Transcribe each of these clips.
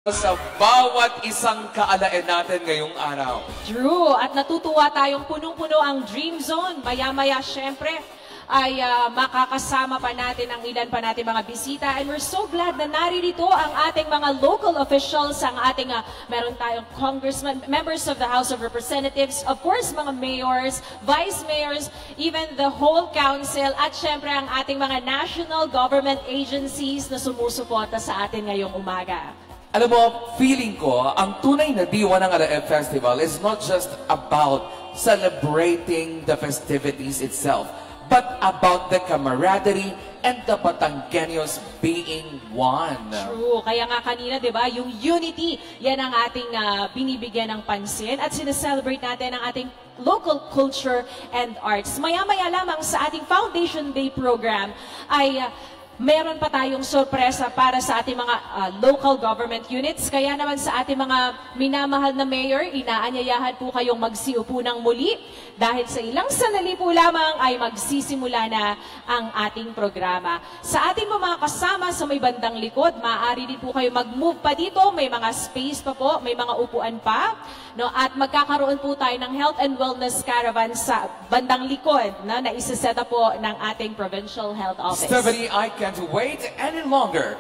sa bawat isang kaalain natin ngayong araw. True. At natutuwa tayong punong-puno ang Dream Zone. Maya-maya, syempre, ay makakasama pa natin ang ilan pa natin mga bisita. And we're so glad na naririto ang ating mga local officials, ang ating, meron tayong congressmen, members of the House of Representatives, of course, mga mayors, vice mayors, even the whole council, at syempre ang ating mga national government agencies na sumusuporta sa atin ngayong umaga. Alam mo, feeling ko, ang tunay na diwa ng RF Festival is not just about celebrating the festivities itself, but about the camaraderie and the Batangueños being one. True. Kaya nga kanina, di ba, yung unity, yan ang ating binibigyan ng pansin at sineselebrate natin ang ating local culture and arts. Maya-maya lamang sa ating Foundation Day program ay meron pa tayong sorpresa para sa ating mga local government units. Kaya naman sa ating mga minamahal na mayor, inaanyayahan po kayong magsiupo ng muli dahil sa ilang sandali po lamang ay magsisimula na ang ating programa. Sa ating mga kasama sa may bandang likod, maaari din po kayo mag-move pa dito. May mga space pa po, may mga upuan pa. No? At magkakaroon po tayo ng Health and Wellness Caravan sa bandang likod na isa-set up po ng ating Provincial Health Office. Stephanie, I can't wait any longer.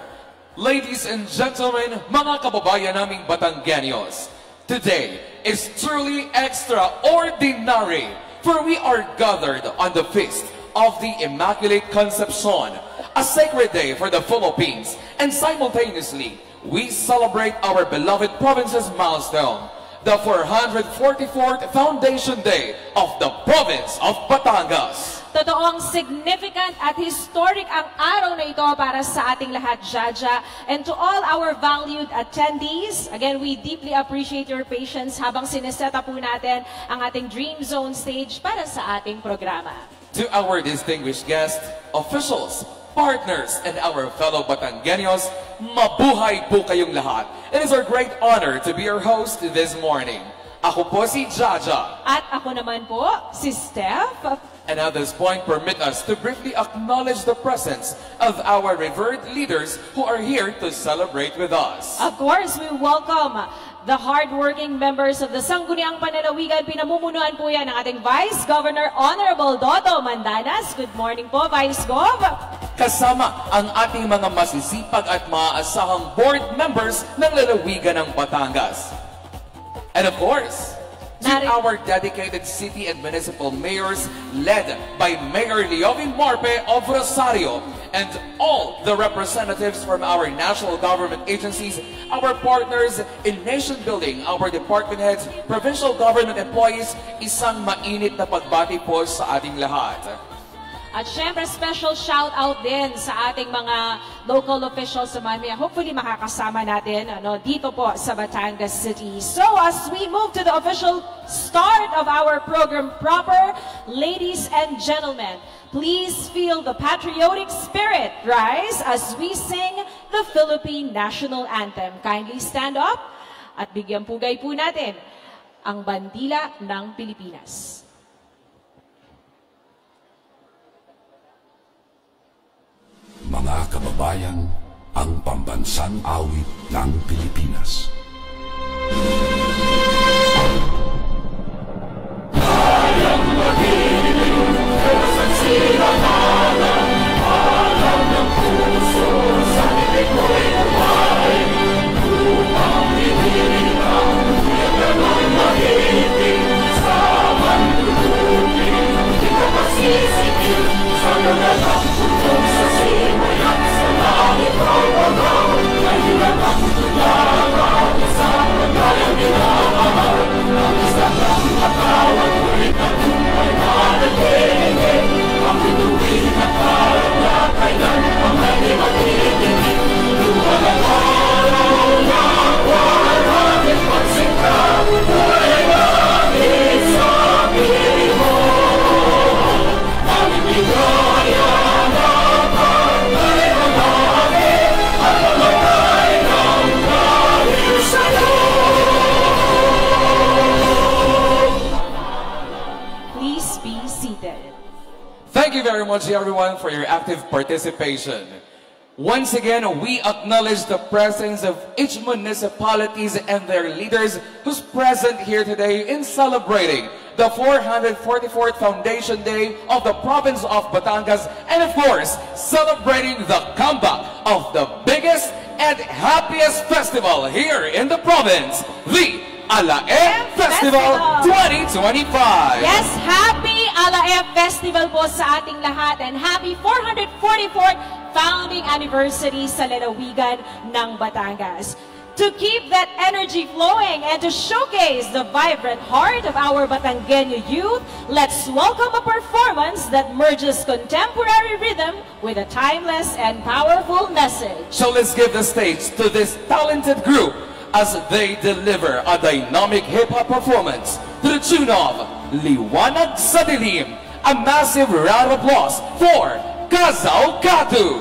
Ladies and gentlemen, mga kababayan naming Batangueños, today is truly extraordinary, for we are gathered on the feast of the Immaculate Conception, a sacred day for the Philippines, and simultaneously, we celebrate our beloved province's milestone, the 444th Foundation Day of the province of Batangas. Totoong significant at historic ang araw na ito para sa ating lahat, Jaja. And to all our valued attendees, again, we deeply appreciate your patience habang sineseta po natin ang ating Dream Zone stage para sa ating programa. To our distinguished guests, officials, partners, and our fellow Batangueños, mabuhay po kayong lahat. It is our great honor to be your host this morning. Ako po si Jaja. At ako naman po, si Steph. And at this point, permit us to briefly acknowledge the presence of our revered leaders who are here to celebrate with us. Of course, we welcome the hardworking members of the Sangguniang Pananawigan. Pinamumunuan po yan ng ating Vice Governor Honorable Dodo Mandanas. Good morning po, Vice Gov. Kasama ang ating mga masisipag at maaasahang board members ng lalawigan ng Batangas. And of course, to our dedicated city and municipal mayors led by Mayor Leovin Marpe of Rosario, and all the representatives from our national government agencies, our partners in nation building, our department heads, provincial government employees, isang mainit na pagbati po sa ating lahat. At syempre, special shout out din sa ating mga local officials sa Manila. Hopefully makakasama natin dito po sa Batangas City. So as we move to the official start of our program proper, ladies and gentlemen, please feel the patriotic spirit rise as we sing the Philippine National Anthem. Kindly stand up at bigyan pugay po natin ang bandila ng Pilipinas. Mga kababayan, ang pambansang awit ng Pilipinas. Hayang magiging sa sinamalan, alam ng puso sa bibig ko'y buhay, upang hiniling ang yaganong mahiting sa mandulupin, di ka masisipin sa galang putong sa simoy at sa langit ang bagaw, mahirap ang tulangan, isang magayang minamahal, ang isang lang matawag, ulit ang buhay manatiling, ang bituin at parang na kailan ang hindi magiging, luwag ang araw na walang pagsika, buhay langit sa piling mo, ang ibigaya na pagkay ang langit, at pagkay ng dahil sa'yo. Please be seated. Thank you very much, everyone, for your active participation. Once again, we acknowledge the presence of each municipalities and their leaders who's present here today in celebrating the 444th Foundation Day of the province of Batangas, and of course, celebrating the comeback of the biggest and happiest festival here in the province, the Alae Festival 2025. Yes, happy Alae Festival po sa ating lahat, and happy 444th founding anniversary sa lalawigan ng Batangas. To keep that energy flowing and to showcase the vibrant heart of our Batangueño youth, let's welcome a performance that merges contemporary rhythm with a timeless and powerful message. So let's give the stage to this talented group as they deliver a dynamic hip-hop performance to the tune of Liwanag sa Dilim. A massive round of applause for Kazao Katu!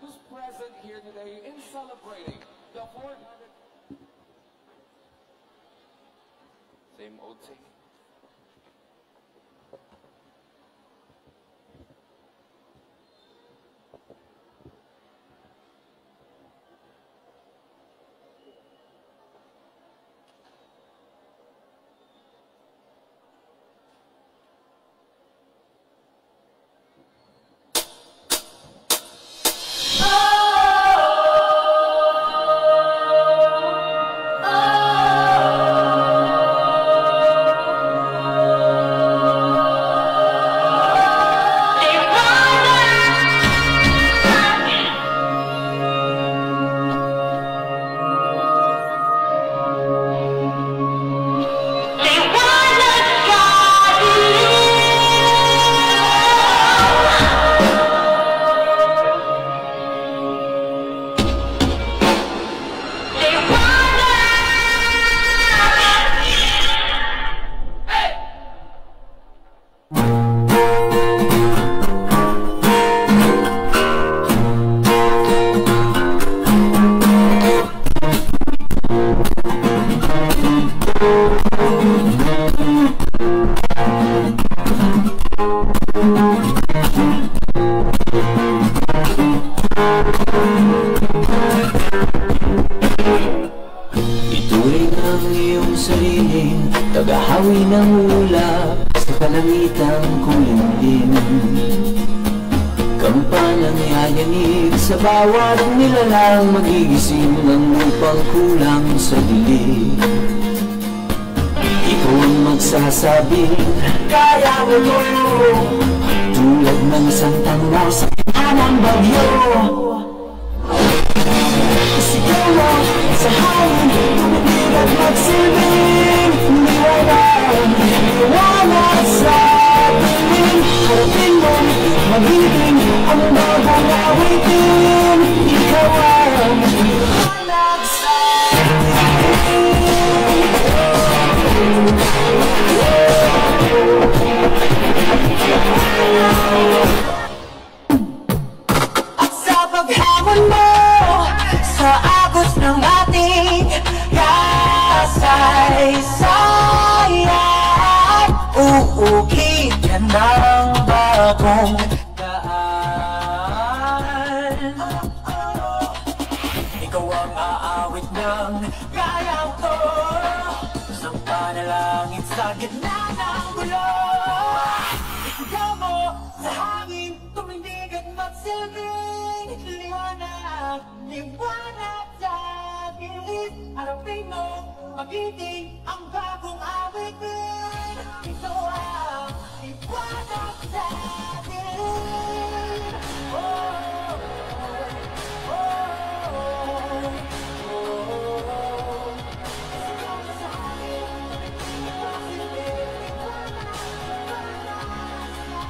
Who's present here today in celebrating the 400... Same old thing. Ituring ang iyong sariling tagahawi ng ulap sa kalangitang kulimlim. Kampalang yayanig sa bawat nilalang, magigising ang upang kulang sa dilig. Ikaw ang magsasabing kaya mo to, tulad ng isang tanglaw sa kanang bagyo. Sigaw mo sa hangin, tumitig at magsilbing liwanag sa dilim. Harapin mo, magiging ang bagong awitin. Ikaw ang liwanag sa at sa paghamon mo sa agos ng ating kasaysayan, uukit ka ng bagong daan. Ikaw ang aawit ng gayang ko, isang panalangin sa gitna ng gulo. Ikaw mo sa hangin, tumindig at magsilbing liwanag, liwanag sa gilid. Harapin mo, magiting ang bagong awitin. Ito ang liwanag sa gilid. Oh, oh, oh, oh. Ikaw sa hangin, magsilbing liwanag, liwanag sa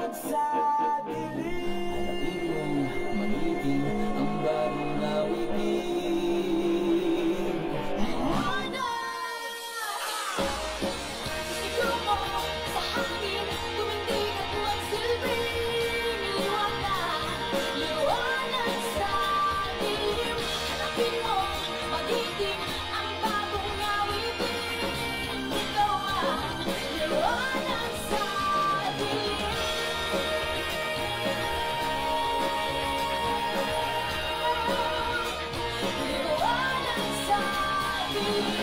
Liwanag sa dilim. Hanapin mong magiting ang bagong awitin. Ikaw mo sa hangin, tumindig at huwag silbing liwanag sa dilim. Hanapin mo, magiting ang bagong awitin. Ikaw ang liwanag sa dilim. Liwanag sa dilim.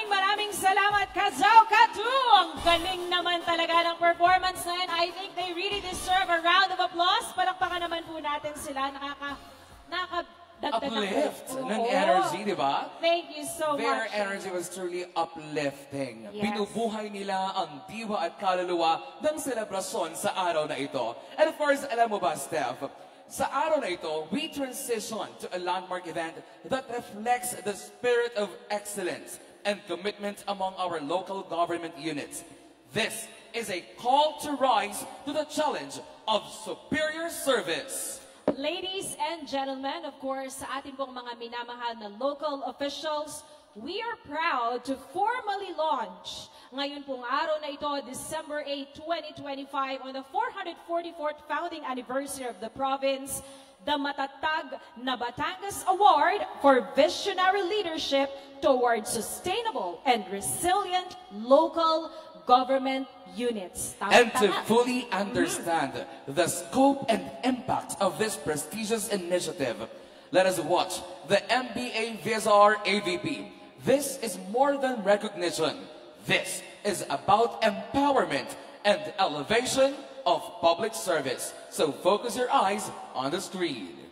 Maraming salamat, Kazao Katu! Ang galing naman talaga ng performance na yan. I think they really deserve a round of applause. Palakpakan naman po natin sila. Nakakadagdag Uplift Oo. ng energy, di ba? Thank you so Their much. energy was truly uplifting. Yes. Binubuhay nila ang diwa at kaluluwa ng selebrasyon sa araw na ito. And of course, alam mo ba, Steph, sa araw na ito, we transition to a landmark event that reflects the spirit of excellence and commitment among our local government units. This is a call to rise to the challenge of superior service. Ladies and gentlemen, of course, sa ating pong mga minamahal na local officials, we are proud to formally launch ngayon pong araw na ito, December 8, 2025, on the 444th founding anniversary of the province, the Matatag na Batangas Award for Visionary Leadership towards Sustainable and Resilient Local Government Units. And to Tama-tama. fully understand the scope and impact of this prestigious initiative, let us watch the MBA VSR AVP. This is more than recognition. This is about empowerment and elevation of public service. So focus your eyes on the screen.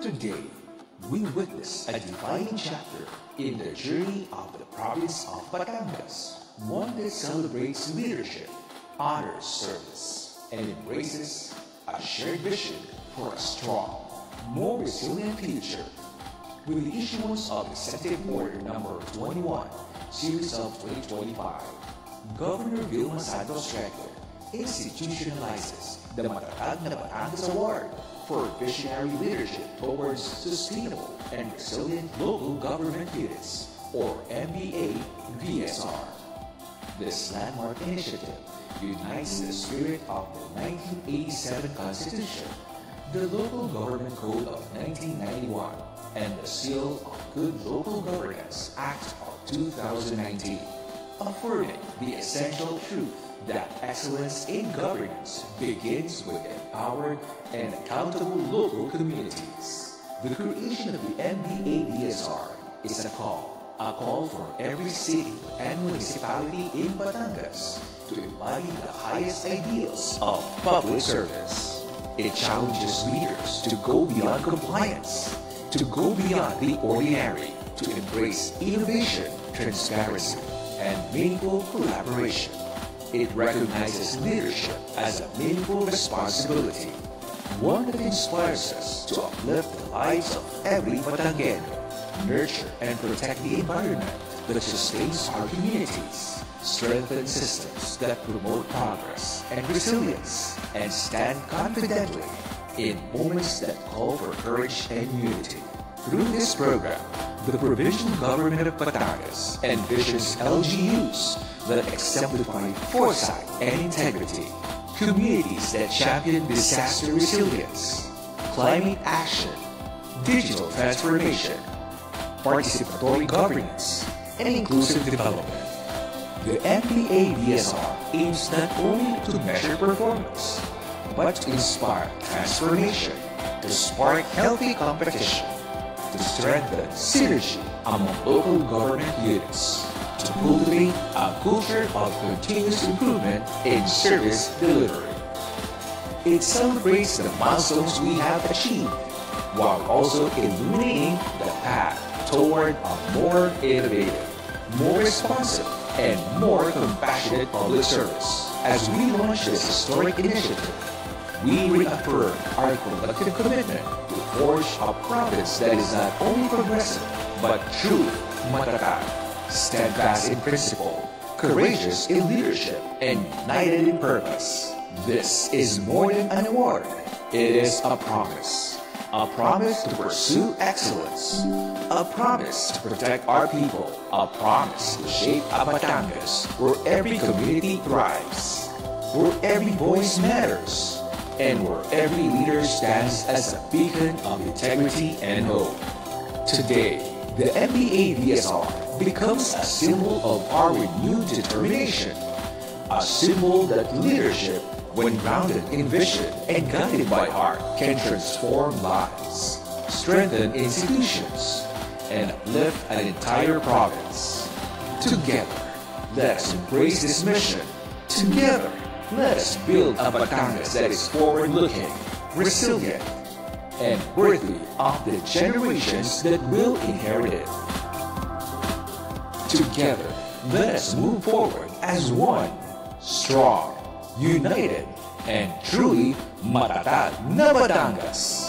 Today, we witness a defining chapter in the journey of the province of Batangas, one that celebrates leadership, honors service, and embraces a shared vision for a strong, more resilient future. With the issuance of Executive Order Number 21, Series of 2025, Governor Vilma Santos Rector institutionalizes the Matatag na Batangas Award for Visionary Leadership towards Sustainable and Resilient Local Government Units, or MBA-VSR. This landmark initiative unites the spirit of the 1987 Constitution, the Local Government Code of 1991, and the Seal of Good Local Governance Act of 2019, affirming the essential truth that excellence in governance begins with empowered and accountable local communities. The creation of the MBA-VSR is a call for every city and municipality in Batangas to embody the highest ideals of public service. It challenges leaders to go beyond compliance, to go beyond the ordinary, to embrace innovation, transparency, and meaningful collaboration. It recognizes leadership as a meaningful responsibility, one that inspires us to uplift the lives of every Batangueño, nurture and protect the environment that sustains our communities, strengthen systems that promote progress and resilience, and stand confidently in moments that call for courage and unity. Through this program, the Provincial Government of Batangas envisions LGUs that exemplify foresight and integrity, communities that champion disaster resilience, climate action, digital transformation, participatory governance, and inclusive development. The MBA-VSR aims not only to measure performance, but to inspire transformation, to spark healthy competition, to strengthen synergy among local government units, to cultivate a culture of continuous improvement in service delivery. It celebrates the milestones we have achieved, while also illuminating the path toward a more innovative, more responsive, and more compassionate public service. As we launch this historic initiative, we reaffirm our collective commitment to forge a province that is not only progressive, but truly matatag, steadfast in principle, courageous in leadership, and united in purpose. This is more than an award. It is a promise. A promise to pursue excellence. A promise to protect our people. A promise to shape a Batangas where every community thrives, where every voice matters, and where every leader stands as a beacon of integrity and hope. Today, the MBA VSR becomes a symbol of our renewed determination, a symbol that leadership, when grounded in vision and guided by heart, can transform lives, strengthen institutions, and uplift an entire province. Together, let us embrace this mission. Together, let us build a Batangas that is forward-looking, resilient, and worthy of the generations that will inherit it. Together, let us move forward as one, strong, united, and truly matatag na Batangas.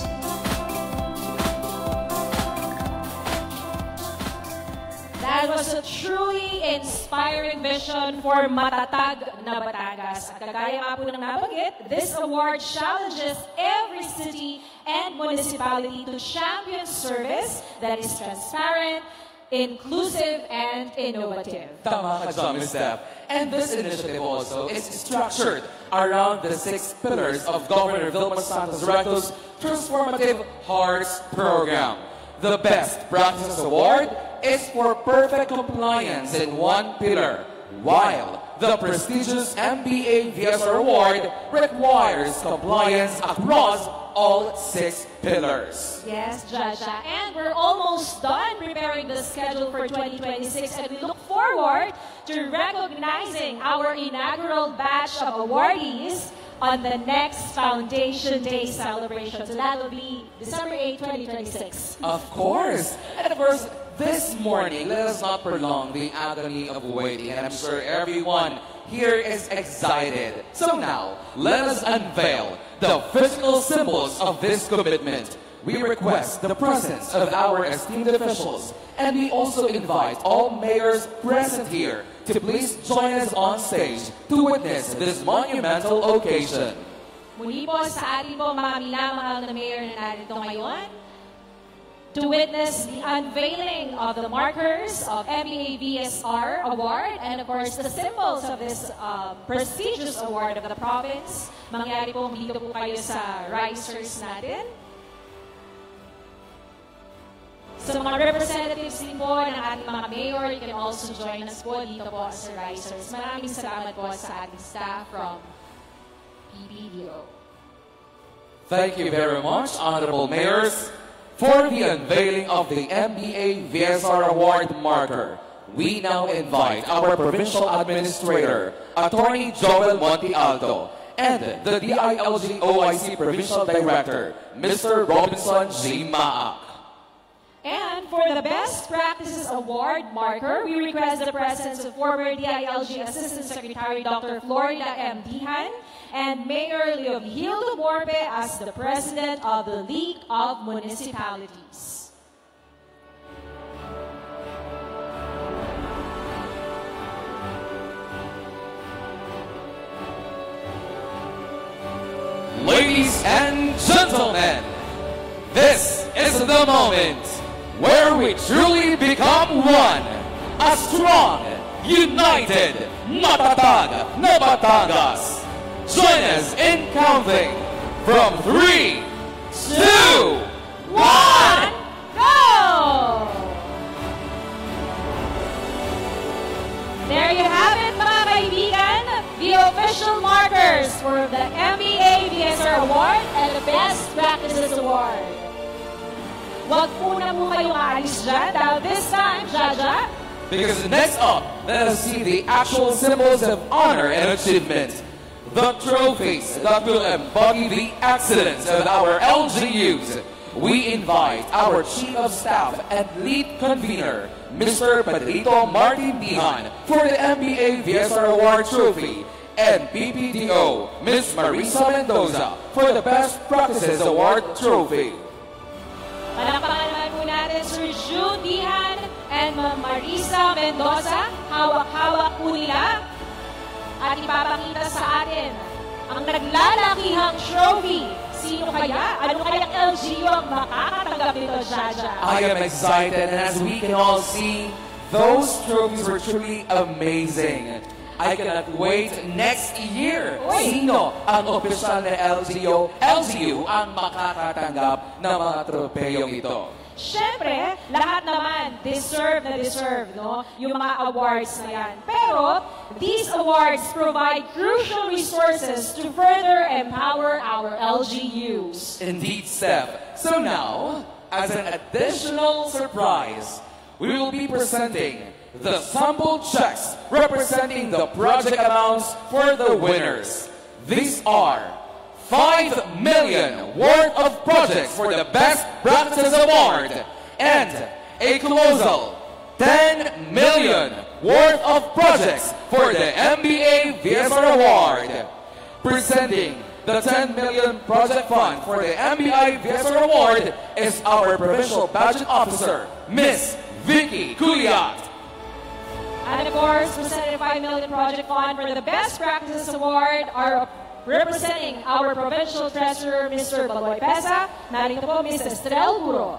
That was a truly inspiring vision for matatag na Batangas. At kagaya nga po ng nabanggit, this award challenges every city and municipality to champion service that is transparent, inclusive, and innovative. Tama ka dyan, Ms. Steph. And this initiative also is structured around the 6 pillars of Governor Vilma Santos Recto's Transformative Hearts Program. The Best Practices Award is for perfect compliance in one pillar, while the prestigious MBA VSR Award requires compliance across all 6 pillars. Yes, Jaja. And we're almost done preparing the schedule for 2026, and we look forward to recognizing our inaugural batch of awardees on the next Foundation Day celebration. So that will be December 8, 2026. Of course. And of course, this morning, let us not prolong the agony of waiting. And I'm sure everyone here is excited. So now, let us unveil the physical symbols of this commitment. We request the presence of our esteemed officials, and we also invite all mayors present here to please join us on stage to witness this monumental occasion. Muli po sa ating po mga minamahal na mayor na narito ngayon, to witness the unveiling of the markers of MBA VSR Award and of course the symbols of this prestigious award of the province. Mangyari po dito po kayo sa risers natin. Sa mga representatives din po ng ating mga mayor, you can also join us po dito po sa risers. Maraming salamat po sa ating staff from PBDO. Thank you very much, Honorable Mayors, for the unveiling of the MBA VSR Award marker. We now invite our Provincial Administrator, Attorney Joel Monte Alto, and the DILG OIC Provincial Director, Mr. Robinson G. Maak. And for the Best Practices Award marker, we request the presence of former DILG Assistant Secretary Dr. Florida M. Dihan and Mayor Leovigildo Morpe as the President of the League of Municipalities. Ladies and gentlemen, this is the moment where we truly become one, a strong, united, matatag na Batangas. Join us in counting from 3, 2, 1, go! There you have it, mga kaibigan, the official markers for the MBA VSR Award and the Best Practices Award. Wag po na mo kayong aalis dyan. Dahil this time, Jaja, because next up, let us see the actual symbols of honor and achievement. The trophies that will embody the excellence of our LGUs we invite our Chief of Staff and Lead Convener, Mr. Pedrito Martin Dihan, for the MBA VSR Award Trophy, and PPDO, Ms. Marisa Mendoza, for the Best Practices Award Trophy. Palakpakan naman po natin Sir June Dihan and Ma'am Marisa Mendoza. Hawak-hawak po nila at ipapakita sa atin ang naglalakihang trophy. Sino kaya? Ano kayang LGU ang makakatanggap nito, Jaja? I am excited, and as we can all see, those trophies were truly amazing. I cannot wait next year. Sino ang opisyal na LGU ang makakatanggap ng mga tropeyong ito? Siyempre, lahat naman deserve, no? Yung mga awards na yan. Pero, these awards provide crucial resources to further empower our LGUs. Indeed, Steph. So now, as an additional surprise, we will be presenting the sample checks representing the project amounts for the winners. These are 5 million worth of projects for the Best Practices Award and a colossal 10 million worth of projects for the MBA VSR Award. Presenting the 10 million project fund for the MBA VSR Award is our Provincial Budget Officer, Miss Vicky Culiat. And of course, presenting the 5 million project fund for the Best Practices Award are representing our Provincial Treasurer, Mr. Baloy Pesa. Narito po, Ms. Estrel Guro.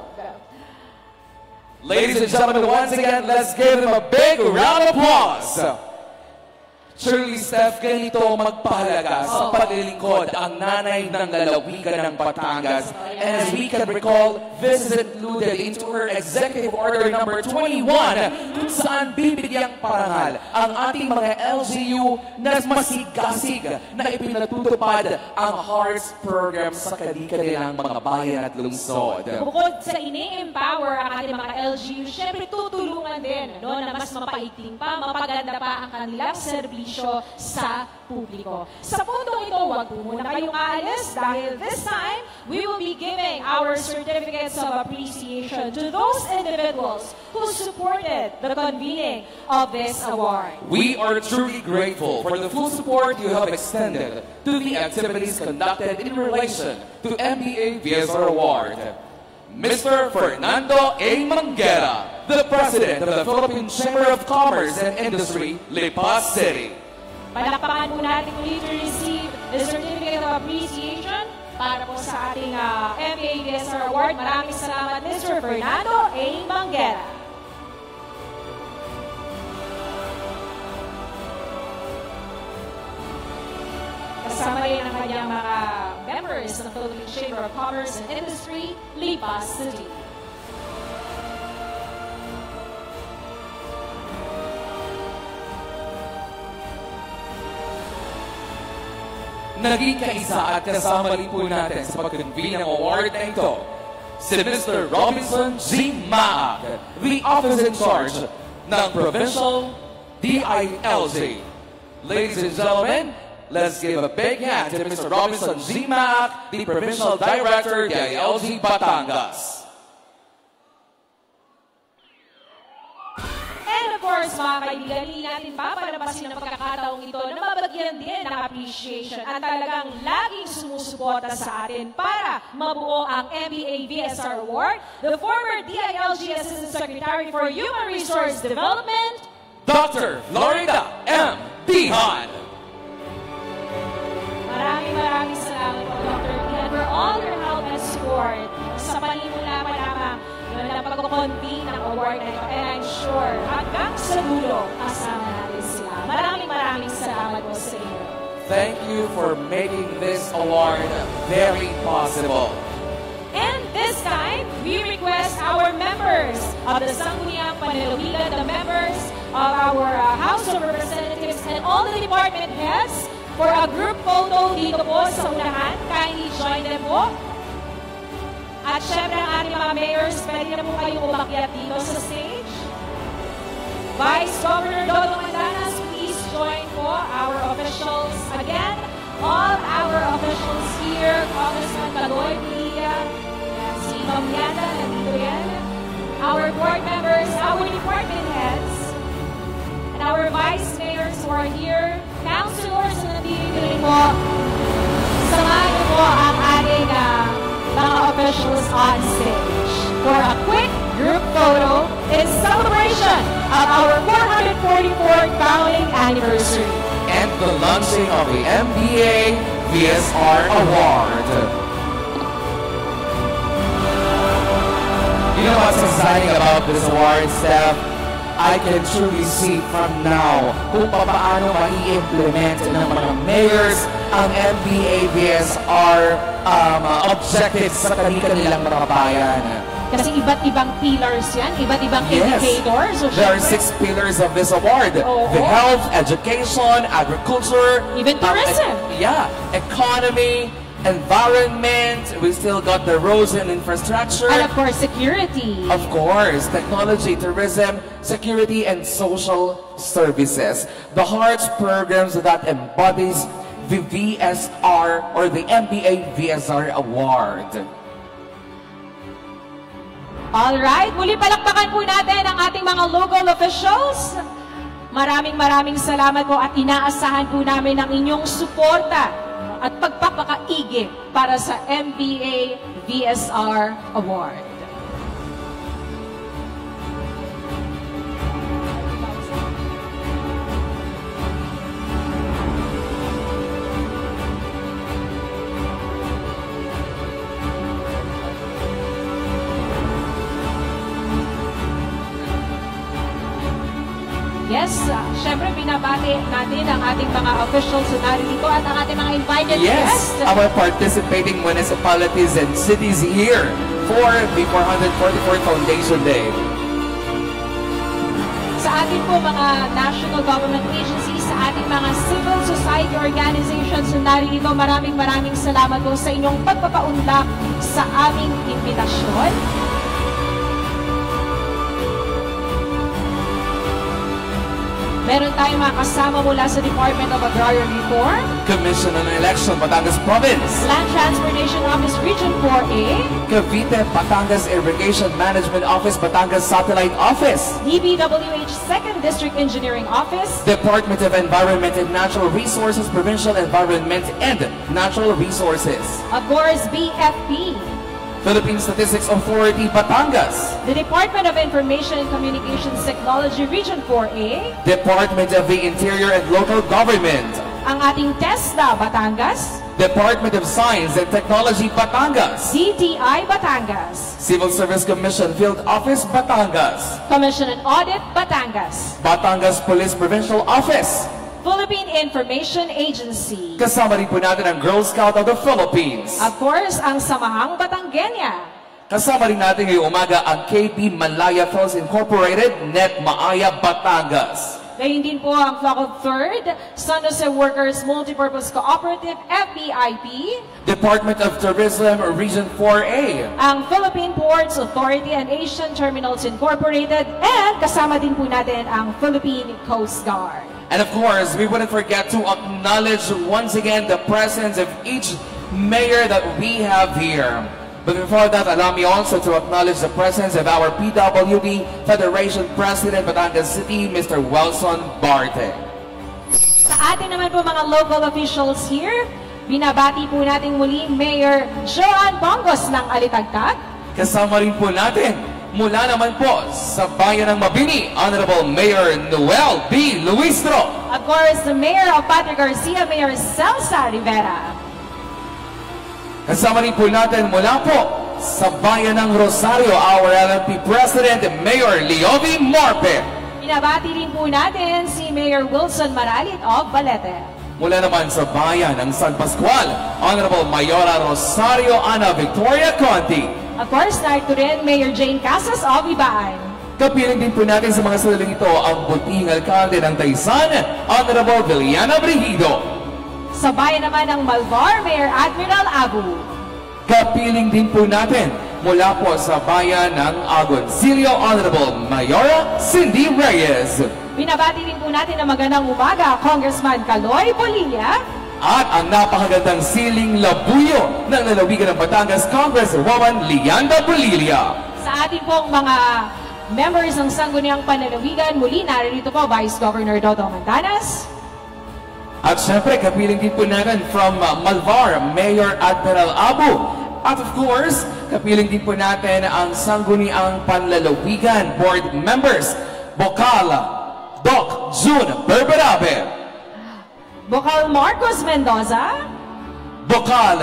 Ladies and gentlemen, once again, let's give them a big round of applause. Surely, Steph, ganito magpahalaga sa paglilingkod ang nanay ng lalawigan ng Batangas. And as we can recall, this is included into her Executive Order number 21 kung saan bibigyang parangal ang ating mga LGU na masigasig na ipinatutupad ang HEARTS program sa kanilang mga bayan at lungsod. Bukod sa ini-empower ang ating mga LGU, syempre tutulungan din na mas mapaigting pa, mapaganda pa ang kanilang serbisyo sa publiko. Sa puntong ito, huwag po muna kayong aalis dahil this time, we will be giving our certificates of appreciation to those individuals who supported the convening of this award. We are truly grateful for the full support you have extended to the activities conducted in relation to MBA VSR Award. Mr. Fernando A. Manguera, the President of the Philippine Chamber of Commerce and Industry, Lipas City. Palakpakan po natin ulit to receive the Certificate of Appreciation para po sa ating MBA VSR Award. Maraming salamat, Mr. Fernando A. Manguera. Kasama rin ang kanyang mga members ng Philippine Chamber of Commerce and Industry, Lipas City. Naging kaisa at kasama rin po natin sa pag-convene ng award na ito, si Mr. Robinson G. Maag, the office in charge ng Provincial DILG. Ladies and gentlemen, let's give a big hand to Mr. Robinson G. Maag, the Provincial Director, DILG Batangas. And of course, mga kaibigan, hindi natin papalabasin ang pagkakataong ito na mabagyan din ng appreciation at talagang laging sumusuporta sa atin para mabuo ang MBA VSR Award, the former DILG Assistant Secretary for Human Resource Development, Dr. Florida M. Dihan. Maraming salamat po, Dr. Dihan, for all your help and support sa panimula pa lamang na pag-convene ng award na ito. And I'm sure, hanggang sa dulo, kasama natin sila. Maraming salamat po sa inyo. Thank you for making this award very possible. And this time, we request our members of the Sangguniang Panlalawigan, the members of our House of Representatives and all the department heads for a group photo dito po sa unahan. Kindly join them po. At syempre ang ating mga mayors, pwede na po kayong umakyat dito sa stage. Vice Governor Dodo Mandanas, please join po our officials. Again, all our officials here, Congressman Baloy Padilla, and Sino Yata, nandito yan. Our board members, our department heads, and our vice mayors who are here, councilors na nandito rin po. Samahan niyo po ang ating mga officials on stage for a quick group photo in celebration of our 444th founding anniversary. And the launching of the MBA VSR Award. You know what's exciting about this award, Steph? I can truly see from now kung paano mai-implement ng mga mayors ang MBA VSR objectives sa kanilang mga bayan. Kasi iba't ibang pillars yan, iba't ibang indicators. So There are 6 pillars of this award. The health, education, agriculture, even tourism. Economy, environment, we still got the roads and infrastructure. And of course, security. Of course, technology, tourism, security, and social services. The HEARTS programs that embodies the VSR or the MBA VSR Award. Alright, muli palakpakan po natin ang ating mga local officials. Maraming salamat po at inaasahan po namin ang inyong suporta at pagpapakaigip para sa MBA VSR Award. Yes, syempre binabati natin ang ating mga officials na narito at ang ating mga invited guests. Yes, our participating municipalities and cities here for the 444th Foundation Day. Sa ating po mga national government agencies, sa ating mga civil society organizations na narito, maraming salamat po sa inyong pagpapaunlak sa aming imbitasyon. Meron tayong mga kasama mula sa Department of Agrarian Reform, Commission on Election, Batangas Province, Land Transportation Office Region 4A, Cavite, Batangas Irrigation Management Office, Batangas Satellite Office, DPWH 2nd District Engineering Office, Department of Environment and Natural Resources, Provincial Environment and Natural Resources, of course, BFP, Philippine Statistics Authority, Batangas, the Department of Information and Communications Technology Region 4A, Department of the Interior and Local Government, ang ating TESDA Batangas, Department of Science and Technology, Batangas, DTI Batangas, Civil Service Commission Field Office, Batangas, Commission and Audit Batangas, Batangas Police Provincial Office, Philippine Information Agency, kasama rin po natin ang Girl Scout of the Philippines, of course, ang Samahang Batanggenya, kasama rin natin ngayong umaga ang KP Malaya Falls Incorporated, Net Maaya, Batangas. Gayun din po ang Flock of 3rd, San Jose Workers Multipurpose Cooperative, FBIP, Department of Tourism, Region 4A, ang Philippine Ports Authority and Asian Terminals Incorporated, and kasama din po natin ang Philippine Coast Guard. And of course, we wouldn't forget to acknowledge once again the presence of each mayor that we have here. But before that, allow me also to acknowledge the presence of our PWD Federation President, Batangas City, Mr. Wilson Barte. Sa atin naman po mga local officials here, binabati po natin muli Mayor Joan Bongos ng Alitagtag. Kasama rin po natin mula naman po sa bayan ng Mabini, Honorable Mayor Noel B. Luistro. Of course, the Mayor of Patria Garcia, Mayor Celsa Rivera. Kasama rin po natin mula po sa bayan ng Rosario, our LNP President, Mayor Leovi Morpe. Binabati rin po natin si Mayor Wilson Maralit of Balete. Mula naman sa bayan ng San Pascual, Honorable Mayora Rosario Ana Victoria Conti. Of course, narito rin Mayor Jane Casas of Ibaan. Kapiling din po natin sa mga salaling ito ang buting alkalde ng Taysan, Honorable Viliana Brigido. Sa bayan naman ng Malvar, Mayor Admiral Abu. Kapiling din po natin mula po sa bayan ng Agoncillo, Honorable Mayora Cindy Reyes. Binabati rin po natin na magandang umaga, Congressman Caloy Bolilla. at ang napakagandang siling labuyo ng lalawigan ng Batangas, Congresswoman Lianda Bulilia. Sa ating pong mga members ng Sangguniang Panlalawigan, muli narito po Vice Governor Dodong Mantanas. At syempre, kapiling din po natin from Malvar, Mayor Admiral Abu. At of course, kapiling din po natin ang Sangguniang Panlalawigan Board Members, Bokal, Doc June Berberabe, Bokal Marcos Mendoza, Bokal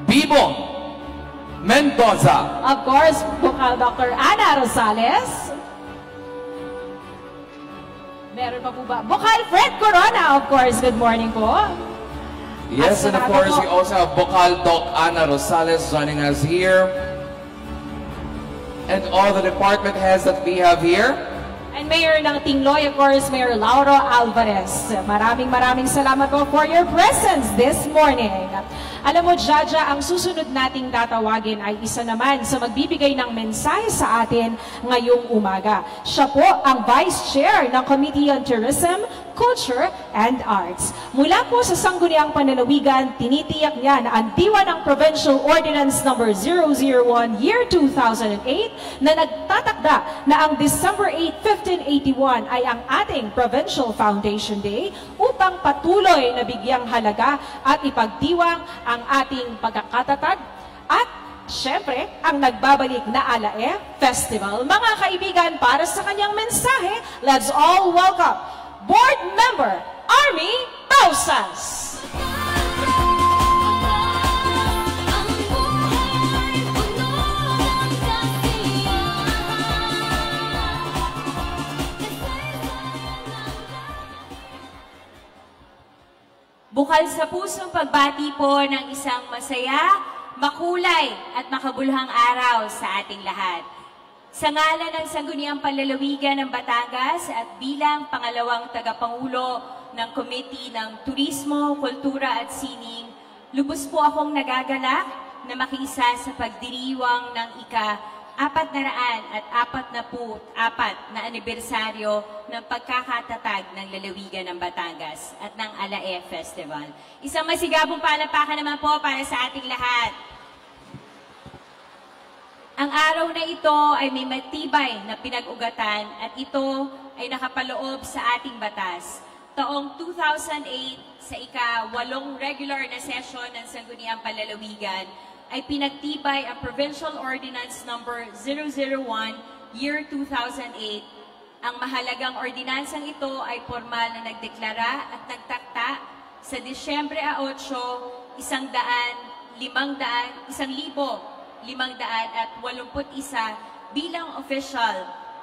Bibong Mendoza, of course, Bokal Dr. Ana Rosales. Meron pa po ba? Bokal Fred Corona, of course. Good morning po. yes, and of course, we also have Bokal Doc Ana Rosales joining us here. And all the department heads that we have here. And Mayor ng Tingloy, of course, Mayor Lauro Alvarez. Maraming salamat po for your presence this morning. Alam mo, Jaja, ang susunod nating tatawagin ay isa naman sa magbibigay ng mensahe sa atin ngayong umaga. Siya po ang Vice Chair ng Committee on Tourism, Culture, and Arts. Mula po sa Sangguniang Panlalawigan, tinitiyak niya na ang diwa ng Provincial Ordinance No. 001 Year 2008 na nagtatakda na ang December 8, 1581 ay ang ating Provincial Foundation Day upang patuloy na bigyang halaga at ipagdiwang ang ating pagkakatatag at syempre, ang nagbabalik na Alae Festival. Mga kaibigan, para sa kanyang mensahe, let's all welcome Board Member Army Bausas. Bukal sa pusong pagbati po ng isang masaya, makulay at makabuluhang araw sa ating lahat. Sa ngalan ng Sangguniang Panlalawigan ng Batangas at bilang pangalawang tagapangulo ng Committee ng Turismo, Kultura at Sining, lubos po akong nagagalak na makiisa sa pagdiriwang ng ika-444 na anibersaryo ng pagkakatatag ng lalawigan ng Batangas at ng Alae Festival. Isang masigabong palapakan naman po para sa ating lahat. Ang araw na ito ay may matibay na pinag-ugatan at ito ay nakapaloob sa ating batas. Taong 2008, sa ika-8 regular na session ng Sangguniang Panlalawigan, ay pinagtibay ang Provincial Ordinance No. 001 Year 2008. Ang mahalagang ordinansang ito ay formal na nagdeklara at nagtakda sa Disyembre 8, 1581 bilang official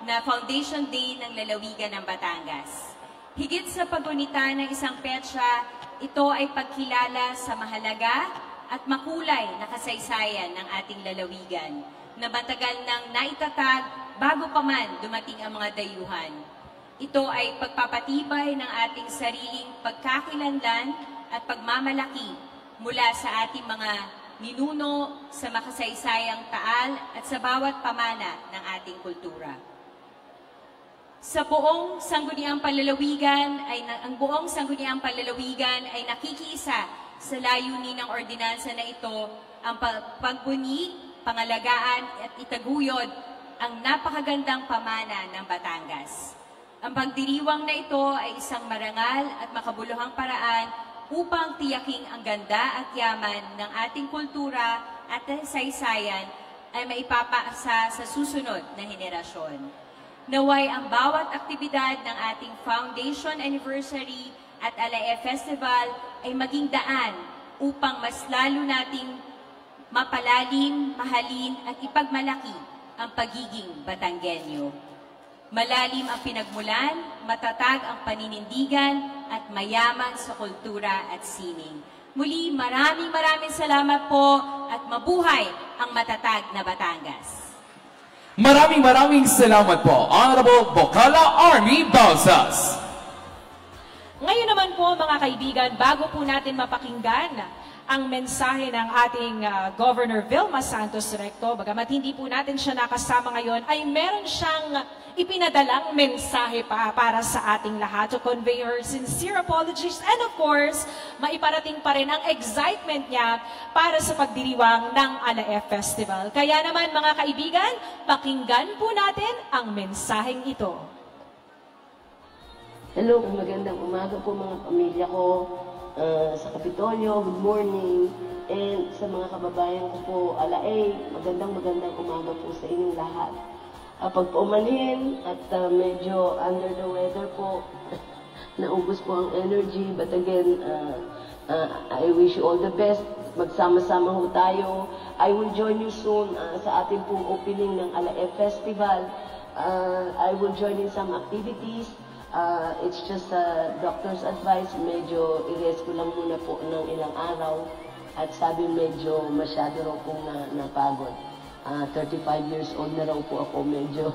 na Foundation Day ng lalawigan ng Batangas. Higit sa paggunita ng isang petsa, ito ay pagkilala sa mahalaga at makulay na kasaysayan ng ating lalawigan na matagal nang naitatag bago pa man dumating ang mga dayuhan. Ito ay pagpapatibay ng ating sariling pagkakilanlan at pagmamalaki mula sa ating mga ninuno sa makasaysayang taal at sa bawat pamana ng ating kultura. Sa buong Sangguniang Panlalawigan ang buong Sangguniang Panlalawigan ay nakikiisa sa layunin ng ordinansa na ito ang pagbuni, pangalagaan at itaguyod ang napakagandang pamana ng Batangas. Ang pagdiriwang na ito ay isang marangal at makabuluhang paraan upang tiyaking ang ganda at yaman ng ating kultura at saysayan ay maipapasa sa susunod na henerasyon. Naway ang bawat aktibidad ng ating Foundation Anniversary at Alae Festival ay maging daan upang mas lalo nating mapalalim, mahalin at ipagmalaki ang pagiging Batanggenyo. Malalim ang pinagmulan, matatag ang paninindigan at mayaman sa kultura at sining. Muli, maraming salamat po at mabuhay ang matatag na Batangas. Maraming salamat po, Honorable Bokala Army Bausas. Ngayon naman po mga kaibigan, bago po natin mapakinggan ang mensahe ng ating Governor Vilma Santos Recto. Bagamat hindi po natin siya nakasama ngayon, ay meron siyang ipinadalang mensahe para sa ating lahat to convey her sincere apologies and of course, maiparating pa rin ang excitement niya para sa pagdiriwang ng Ala-F Festival. Kaya naman mga kaibigan, pakinggan po natin ang mensaheng ito. Hello, magandang umaga po mga pamilya ko sa Kapitolyo, good morning. And sa mga kababayan ko po, Ala-A, magandang umaga po sa inyong lahat. Pag paumanhin at medyo under the weather po, naubos po ang energy. But again, I wish you all the best. Magsama-sama ho tayo. I will join you soon sa ating pong opening ng Ala-F Festival. I will join in some activities. It's just doctor's advice. Medyo i-rest ko lang muna po ng ilang araw. At sabi medyo masyado raw pong napagod. 35 years old na raw po ako, medyo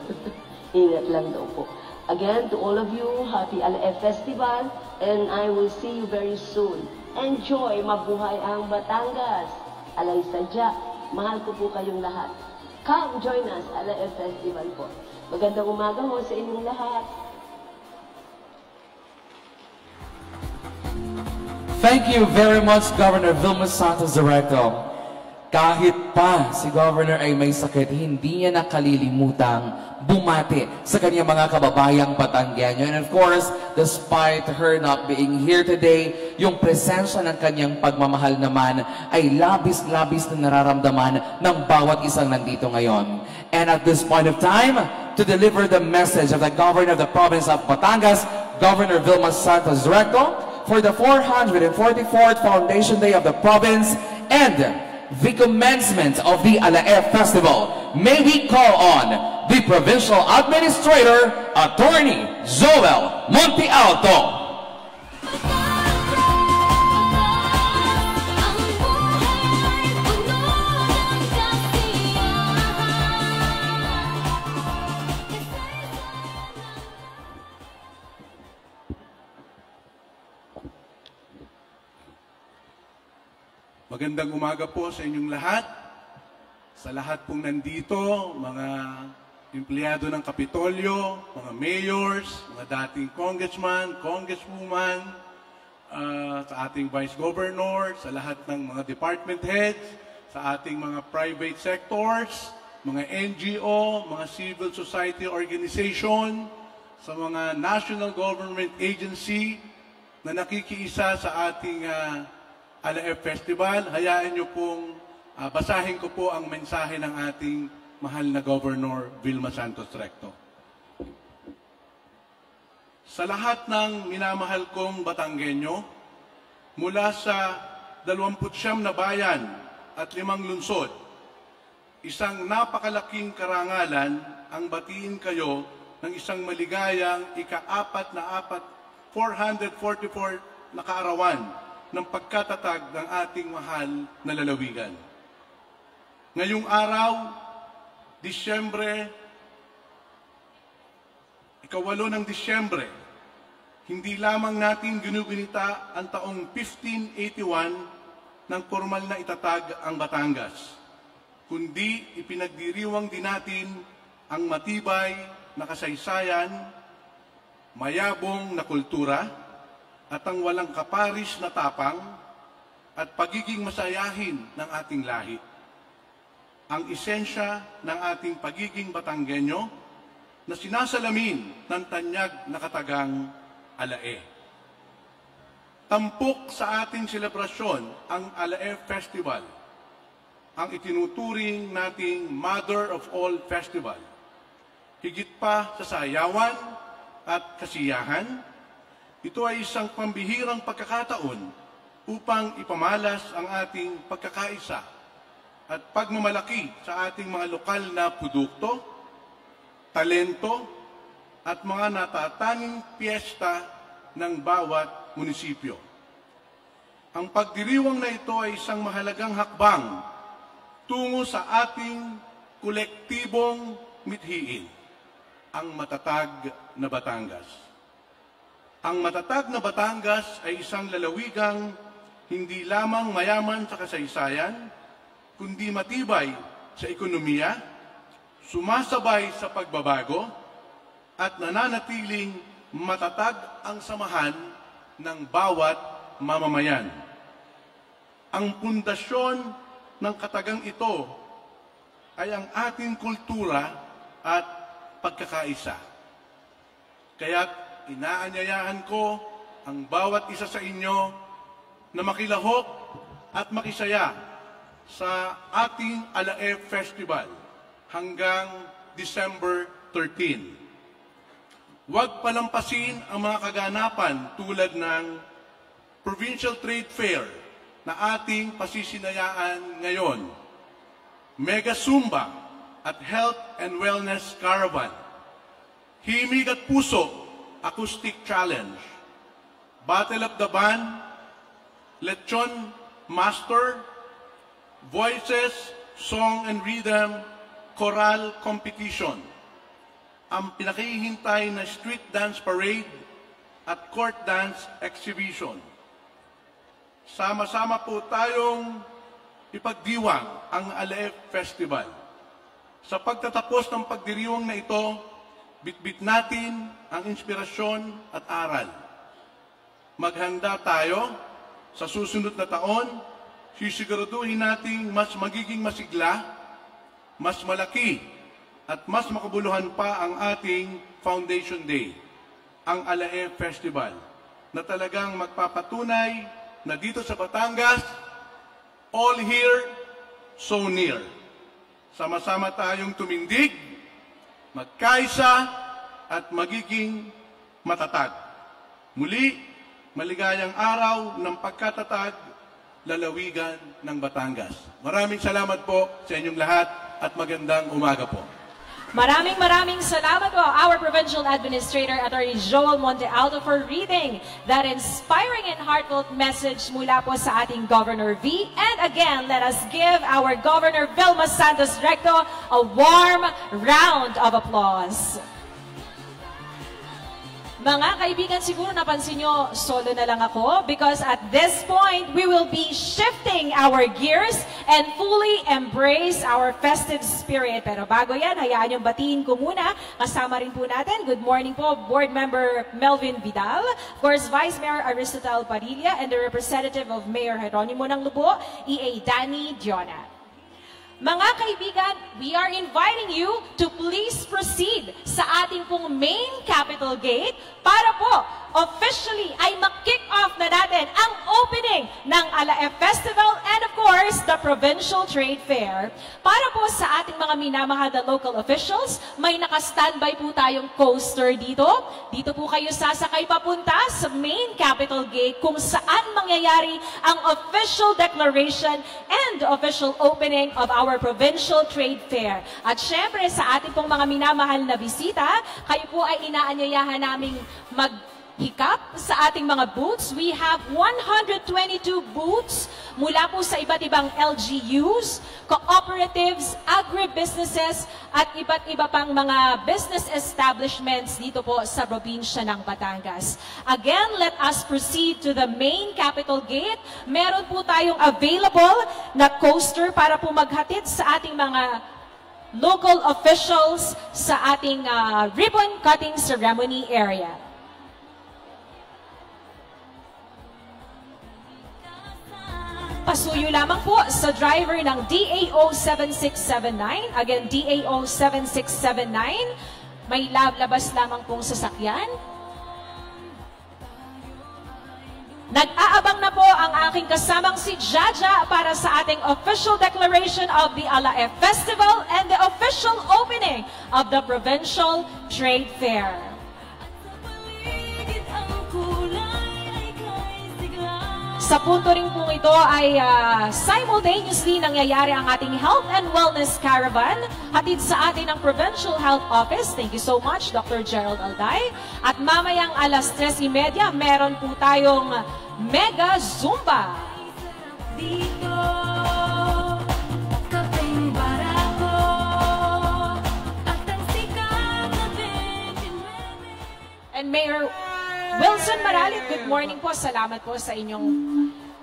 ingat lang daw po. Again, to all of you, happy Ala-F Festival, and I will see you very soon. Enjoy, mabuhay ang Batangas. Alay sadya, mahal ko po kayong lahat. Come, join us, Ala-F Festival po. Magandang umaga ho sa inyong lahat. Thank you very much, Governor Vilma Santos Recto. Kahit pa si Governor ay may sakit, hindi niya nakalilimutang bumati sa kanyang mga kababayang Batanggenyo. And of course, despite her not being here today, yung presensya ng kanyang pagmamahal naman ay labis-labis na nararamdaman ng bawat isang nandito ngayon. And at this point of time, to deliver the message of the Governor of the Province of Batangas, Governor Vilma Santos Recto, for the 444th Foundation Day of the Province and the commencement of the Ala-F Festival, may we call on the Provincial Administrator, Attorney Joel Montialto. Magandang umaga po sa inyong lahat. Sa lahat pong nandito, mga empleyado ng Kapitolyo, mga mayors, mga dating congressman, congresswoman, sa ating vice governor, sa lahat ng mga department heads, sa ating mga private sectors, mga NGO, mga civil society organization, sa mga national government agency na nakikiisa sa ating Ala-F Festival. Hayaan niyo pong basahin ko po ang mensahe ng ating mahal na Governor Vilma Santos Recto. Sa lahat ng minamahal kong Batanggenyo, mula sa 29 na bayan at 5 lungsod, isang napakalaking karangalan ang batiin kayo ng isang maligayang ika-444 na kaarawan ng pagkatatag ng ating mahal na lalawigan. Ngayong araw, Disyembre, ika-8 ng Disyembre, hindi lamang natin ginugunita ang taong 1581 ng formal na itatag ang Batangas, kundi ipinagdiriwang din natin ang matibay na kasaysayan, mayabong na kultura, at ang walang kaparis na tapang at pagiging masayahin ng ating lahi. Ang esensya ng ating pagiging Batanggenyo na sinasalamin ng tanyag na katagang Ala-E. Tampok sa ating selebrasyon ang Ala-E Festival, ang itinuturing nating Mother of All Festival. Higit pa sa sayawan at kasiyahan, ito ay isang pambihirang pagkakataon upang ipamalas ang ating pagkakaisa at pagmamalaki sa ating mga lokal na produkto, talento, at mga natatanging piyesta ng bawat munisipyo. Ang pagdiriwang na ito ay isang mahalagang hakbang tungo sa ating kolektibong mithiin, ang matatag na Batangas. Ang matatag na Batangas ay isang lalawigang hindi lamang mayaman sa kasaysayan, kundi matibay sa ekonomiya, sumasabay sa pagbabago, at nananatiling matatag ang samahan ng bawat mamamayan. Ang pundasyon ng katagang ito ay ang ating kultura at pagkakaisa. Kaya't inaanyayahan ko ang bawat isa sa inyo na makilahok at makisaya sa ating Alae Festival hanggang December 13. Huwag palampasin ang mga kaganapan tulad ng Provincial Trade Fair na ating pasisinayaan ngayon, Mega Zumba at Health and Wellness Caravan, Himig at Puso Acoustic Challenge, Battle of the Band, Lechon Master, Voices, Song and Rhythm, Choral Competition, ang pinakihintay na Street Dance Parade at Court Dance Exhibition. Sama-sama po tayong ipagdiwang ang Alae Festival. Sa pagtatapos ng pagdiriwang na ito, bitbit natin ang inspirasyon at aral. Maghanda tayo sa susunod na taon, sisiguraduhin nating mas magiging masigla, mas malaki, at mas makabuluhan pa ang ating Foundation Day, ang Alae Festival, na talagang magpapatunay na dito sa Batangas, all here, so near. Sama-sama tayong tumindig, magkaisa, at magiging matatag. Muli, maligayang araw ng pagkatatag, lalawigan ng Batangas. Maraming salamat po sa inyong lahat at magandang umaga po. Maraming salamat po, our Provincial Administrator, Attorney Joel Monte Aldo, for reading that inspiring and heartfelt message mula po sa ating Governor V. And again, let us give our Governor Vilma Santos Recto a warm round of applause. Mga kaibigan, siguro napansin nyo, solo na lang ako because at this point, we will be shifting our gears and fully embrace our festive spirit. Pero bago yan, hayaan yung batiin ko muna. Kasama rin po natin, good morning po, Board Member Melvin Vidal, of course, Vice Mayor Aristotle Padilla, and the representative of Mayor Jeronimo ng Lubo, EA Danny Diona. Mga kaibigan, we are inviting you to please proceed sa ating pong main Capitol Gate para po officially ay mag-kick off na natin ang opening ng Alae Festival and of course, the Provincial Trade Fair. Para po sa ating mga minamahal na local officials, may naka-standby po tayong coaster dito. Dito po kayo sasakay papunta sa main Capitol Gate kung saan mangyayari ang official declaration and official opening of our Provincial Trade Fair. At syempre, sa ating pong mga minamahal na bisita, kayo po ay inaanyayahan naming maghikap sa ating mga booths. We have 122 booths mula po sa iba't ibang LGUs, cooperatives, agribusinesses, at iba't iba pang mga business establishments dito po sa probinsya ng Batangas. Again, let us proceed to the main Capitol Gate. Meron po tayong available na coaster para po maghatid sa ating mga local officials sa ating ribbon cutting ceremony area. Pasuyo lamang po sa driver ng DAO 7679. Again, DAO 7679. May labas lamang pong sasakyan. Nag-aabang na po ang aking kasamang si Jaja para sa ating official declaration of the Alae Festival and the official opening of the Provincial Trade Fair. Sa punto rin po ito ay simultaneously nangyayari ang ating Health and Wellness Caravan hatid sa atin ng Provincial Health Office. Thank you so much, Dr. Gerald Alday. At mamayang alas 3:30, meron po tayong Mega Zumba. Dito, kapeng barako, at ang sikat na 29. And Mayor Wilson Maralit, good morning po. Salamat po sa inyong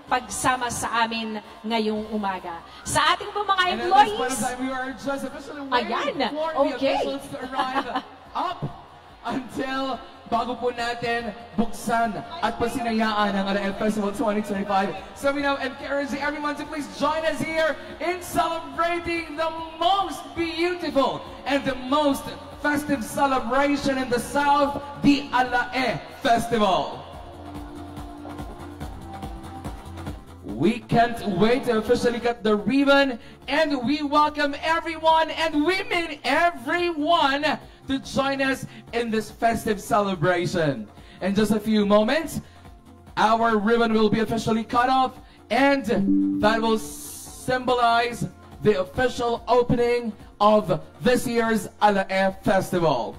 pagsama sa amin ngayong umaga. Sa ating po mga And at this point of employees, time, we are just officially waiting Ayan, for the okay. officials to arrive up until bago po natin buksan at pasinayaan ang Alae Festival 2025. So we now encourage everyone to please join us here in celebrating the most beautiful and the most festive celebration in the South, the Alae Festival. We can't wait to officially cut the ribbon, and we welcome everyone, and we mean everyone, to join us in this festive celebration. In just a few moments, our ribbon will be officially cut off, and that will symbolize the official opening of this year's Alae Festival.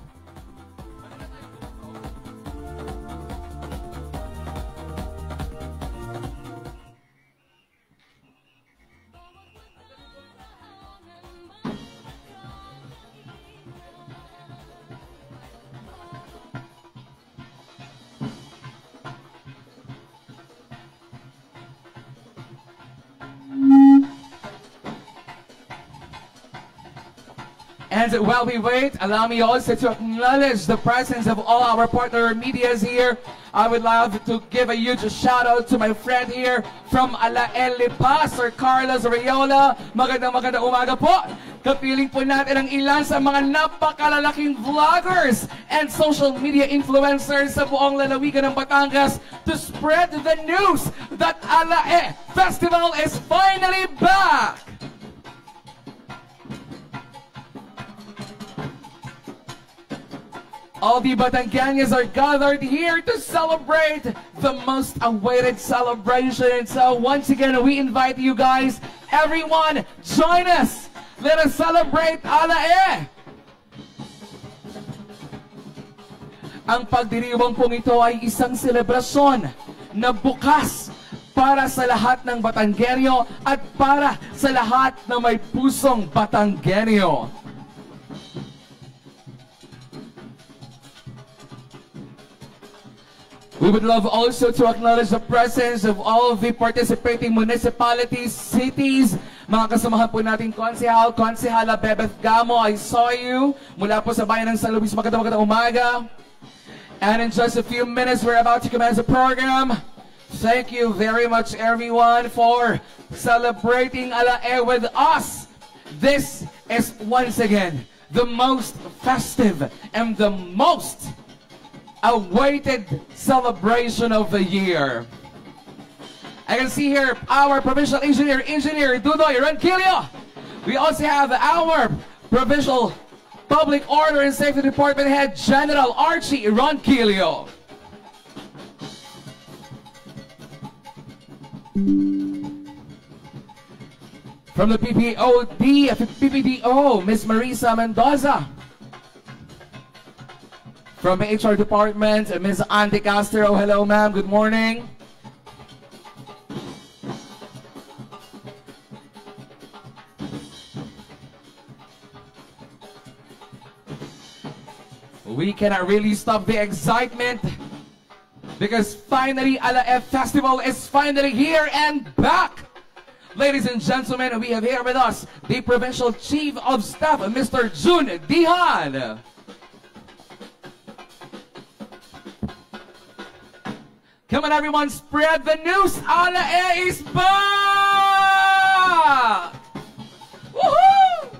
And while we wait, allow me also to acknowledge the presence of all our partner medias here. I would love to give a huge shout out to my friend here from Alae Lipa, Sir Carlos Rayola. Magandang umaga po. Kapiling po natin ang ilan sa mga napakalalaking vloggers and social media influencers sa buong lalawigan ng Batangas to spread the news that Alae Festival is finally back. All the Batangueños are gathered here to celebrate the most awaited celebration. So once again, we invite you guys, everyone, join us. Let us celebrate Alae. Ang pagdiriwang pong ito ay isang selebrasyon na bukas para sa lahat ng Batangueño at para sa lahat na may pusong Batangueño. We would love also to acknowledge the presence of all of the participating municipalities, cities, mga kasamahan po nating Konsehala Bebeth Gamo, I saw you, mula po sa bayan ng San Luis, magandang umaga. And in just a few minutes, we're about to commence the program. Thank you very much everyone for celebrating Alae with us. This is once again the most festive and the most awaited celebration of the year. I can see here our provincial engineer, Dudoy Ronquillo. We also have our provincial public order and safety department head, General Archie Ronquillo. From the PPDO, Miss Marisa Mendoza. From the HR department, Ms. Andy Castro. Hello, ma'am. Good morning. We cannot really stop the excitement because finally Alae Festival is finally here and back. Ladies and gentlemen, we have here with us the Provincial Chief of Staff, Mr. June Dihan. Come on everyone, spread the news! Alae is back! Woohoo!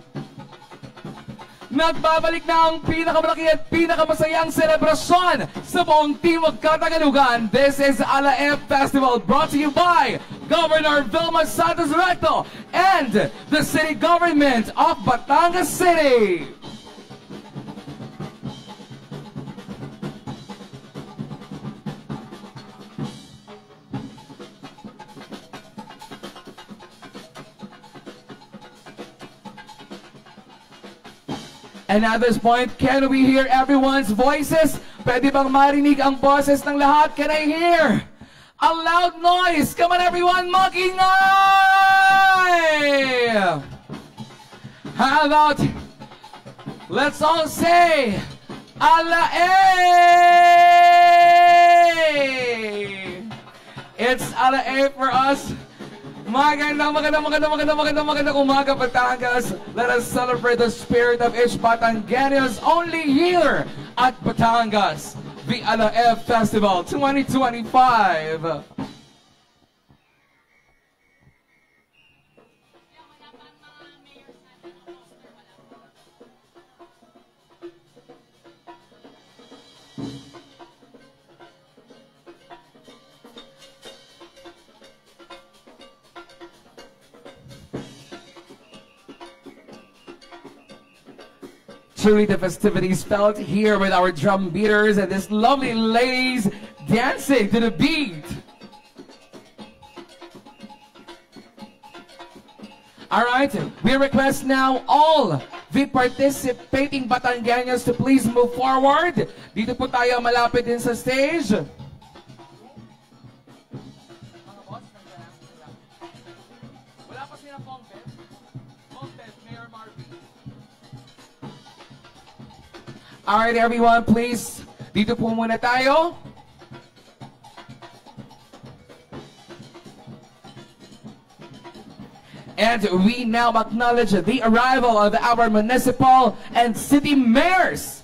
Nagbabalik na ang pinakamalaki at pinakamasayang selebrasyon sa buong Timog Katagalugan. This is Alae Festival brought to you by Governor Vilma Santos Recto and the City Government of Batangas City. And at this point, can we hear everyone's voices? Pwede bang marinig ang boses ng lahat? Can I hear a loud noise? Come on everyone, mag-ingay! How about, let's all say, Alae! It's ala-8 for us. Magandang umaga, Batangas. Let us celebrate the spirit of each Batangueños only here at Batangas, the Ala-F Festival 2025. Truly the festivities felt here with our drum beaters and these lovely ladies dancing to the beat. Alright, we request now all the participating Batangueños to please move forward. Dito po tayo malapit din sa stage. Alright everyone, please, dito po muna tayo. And we now acknowledge the arrival of our municipal and city mayors.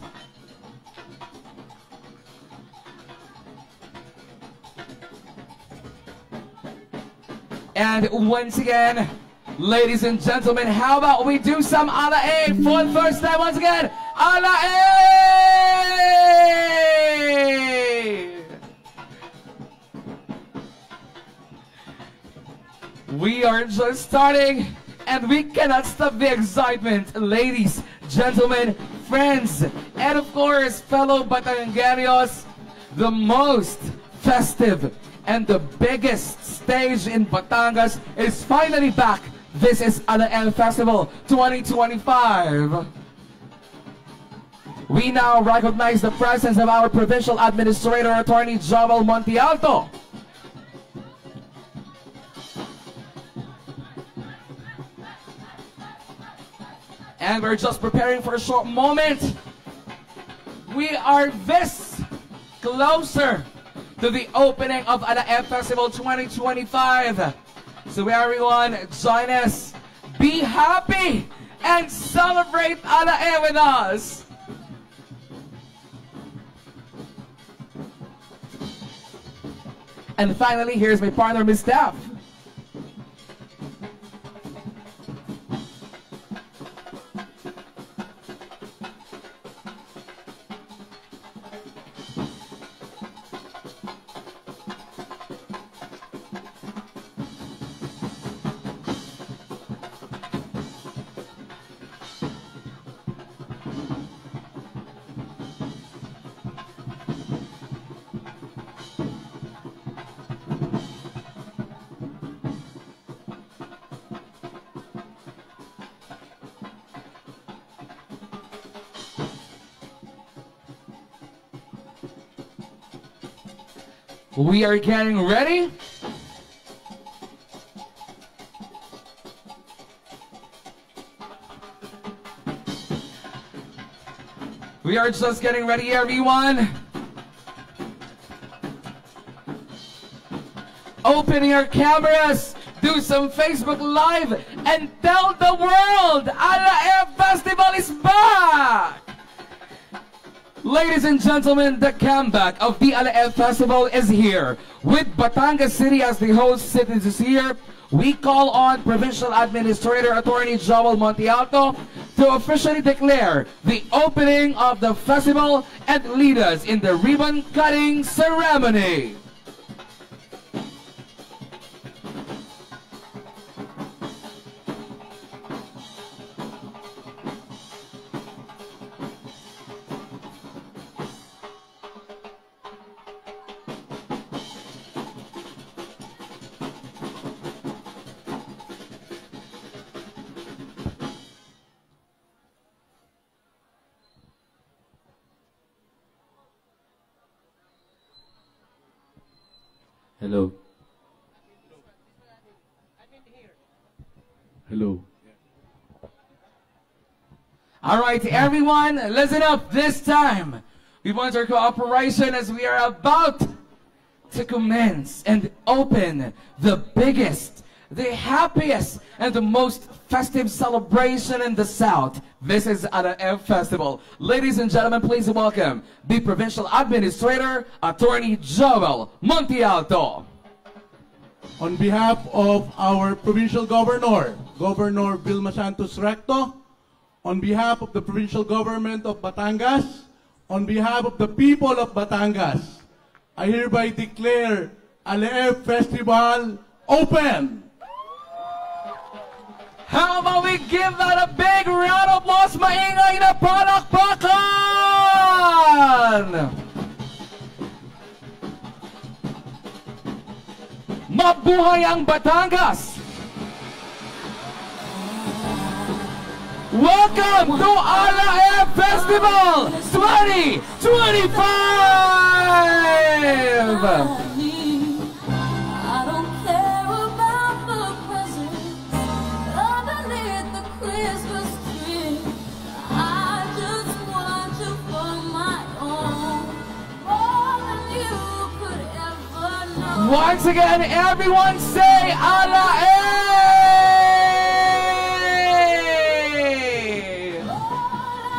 And once again, ladies and gentlemen, how about we do some ala-A for the first time once again? Ala-A! We are just starting and we cannot stop the excitement. Ladies, gentlemen, friends, and of course, fellow Batangueños, the most festive and the biggest stage in Batangas is finally back. This is Ala-F Festival 2025. We now recognize the presence of our Provincial Administrator, Attorney Joel Montialto. And we're just preparing for a short moment. We are this closer to the opening of Ala-F Festival 2025. So everyone, join us, be happy, and celebrate Ala-F with us. And finally, here's my partner, Miss Steph. We are getting ready. We are just getting ready, everyone. Open your cameras, do some Facebook Live, and tell the world Ala-F Festival is back! Ladies and gentlemen, the comeback of the Ala-F Festival is here. With Batangas City as the host city this year, we call on Provincial Administrator Attorney Joel Montialto to officially declare the opening of the festival and lead us in the ribbon-cutting ceremony. Hello. Hello. All right, everyone, listen up. This time, we want your cooperation as we are about to commence and open the biggest, the happiest, and the most festive celebration in the South. This is ALAEF Festival. Ladies and gentlemen, please welcome the Provincial Administrator, Attorney Joel Montialto. On behalf of our Provincial Governor, Governor Vilma Santos Recto, on behalf of the Provincial Government of Batangas, on behalf of the people of Batangas, I hereby declare ALAEF Festival open! How about we give that a big round of applause? Maingay na palakpakan! Mabuhay ang Batangas! Welcome to ALAEF Festival 2025! I don't care about the presents underneath the Christmas tree. I just want you for my own, more than you could ever know. Once again, everyone say ALAEF!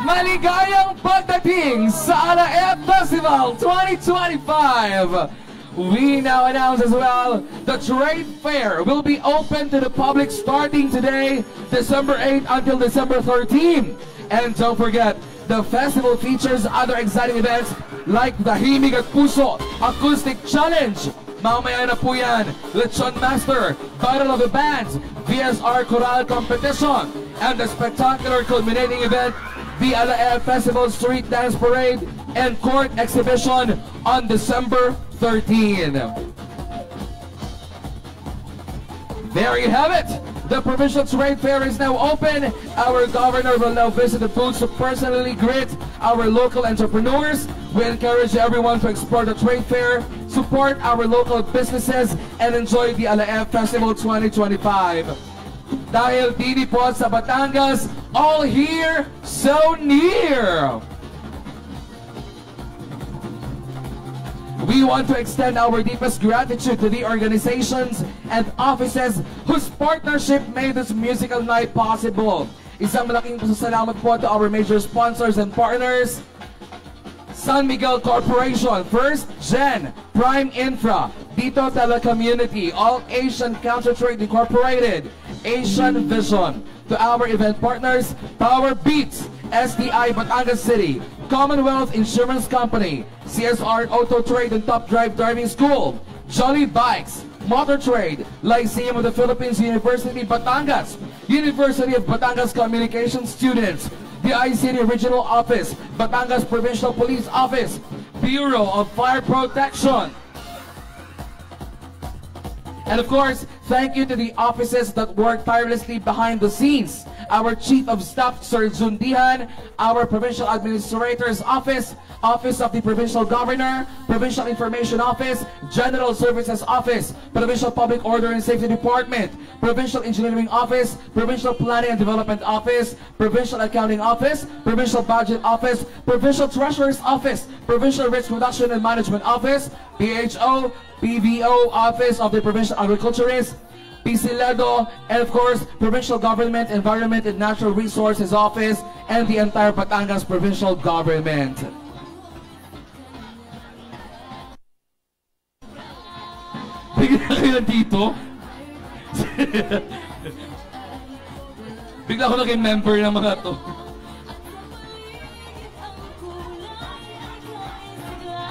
Maligayang pagdating sa ALAEF Festival 2025! We now announce as well the trade fair will be open to the public starting today, December 8 until December 13. And don't forget, the festival features other exciting events like the Himig at Puso Acoustic Challenge. Mamaya na po yan, Lechon Master, Battle of the Bands, VSR Choral Competition, and the spectacular culminating event, the ALAEF Festival Street Dance Parade and Court Exhibition on December 13. There you have it. The Provincial Trade Fair is now open. Our governor will now visit the booths to personally greet our local entrepreneurs. We encourage everyone to explore the trade fair, support our local businesses, and enjoy the ALAEF Festival 2025. Dahil dini po sa Batangas, all here, so near. We want to extend our deepest gratitude to the organizations and offices whose partnership made this musical night possible. Isang malaking pasasalamat po to our major sponsors and partners. San Miguel Corporation, First Gen, Prime Infra, Dito Telecommunity, All Asian Countertrade Incorporated, Asian Vision. To our event partners, Power Beats, SDI Batangas City, Commonwealth Insurance Company, CSR Auto Trade and Top Drive Driving School, Jolly Bikes, Motor Trade, Lyceum of the Philippines University Batangas, University of Batangas Communication Students, the ICT Regional Office, Batangas Provincial Police Office, Bureau of Fire Protection. And of course, thank you to the offices that work tirelessly behind the scenes. Our Chief of Staff, Sir Jundihan, our Provincial Administrator's Office, Office of the Provincial Governor, Provincial Information Office, General Services Office, Provincial Public Order and Safety Department, Provincial Engineering Office, Provincial Planning and Development Office, Provincial Accounting Office, Provincial Budget Office, Provincial Treasurer's Office, Provincial Risk Reduction and Management Office, PHO, PVO Office of the Provincial Agriculturist, PCLEDO, and of course, Provincial Government, Environment and Natural Resources Office, and the entire Batangas Provincial Government. Bigla kayo dito. Bigla ako naging member ng mga to.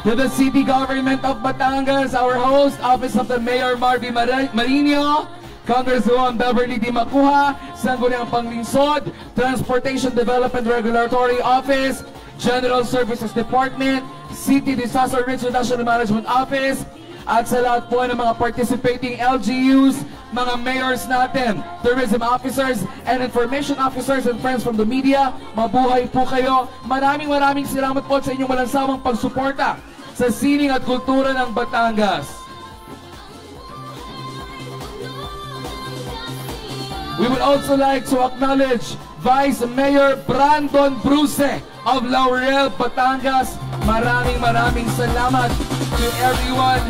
To the City Government of Batangas, our host, Office of the Mayor Marvy Marino, Congresswoman Beverly D. Macuha, Sangguniang Panglinsod, Transportation Development Regulatory Office, General Services Department, City Disaster Risk Reduction and Management Office, at sa lahat po ng mga participating LGUs, mga mayors natin, tourism officers, and information officers and friends from the media, mabuhay po kayo. Maraming salamat po sa inyong walang sawang pagsuporta sa sining at kultura ng Batangas. We would also like to acknowledge Vice Mayor Brandon Bruce of Laurel, Batangas. Maraming salamat to everyone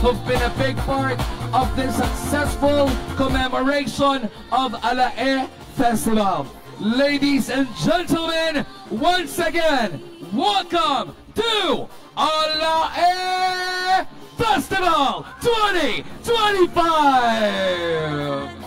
who've been a big part of this successful commemoration of Alae Festival. Ladies and gentlemen, once again, welcome to Alae Festival 2025!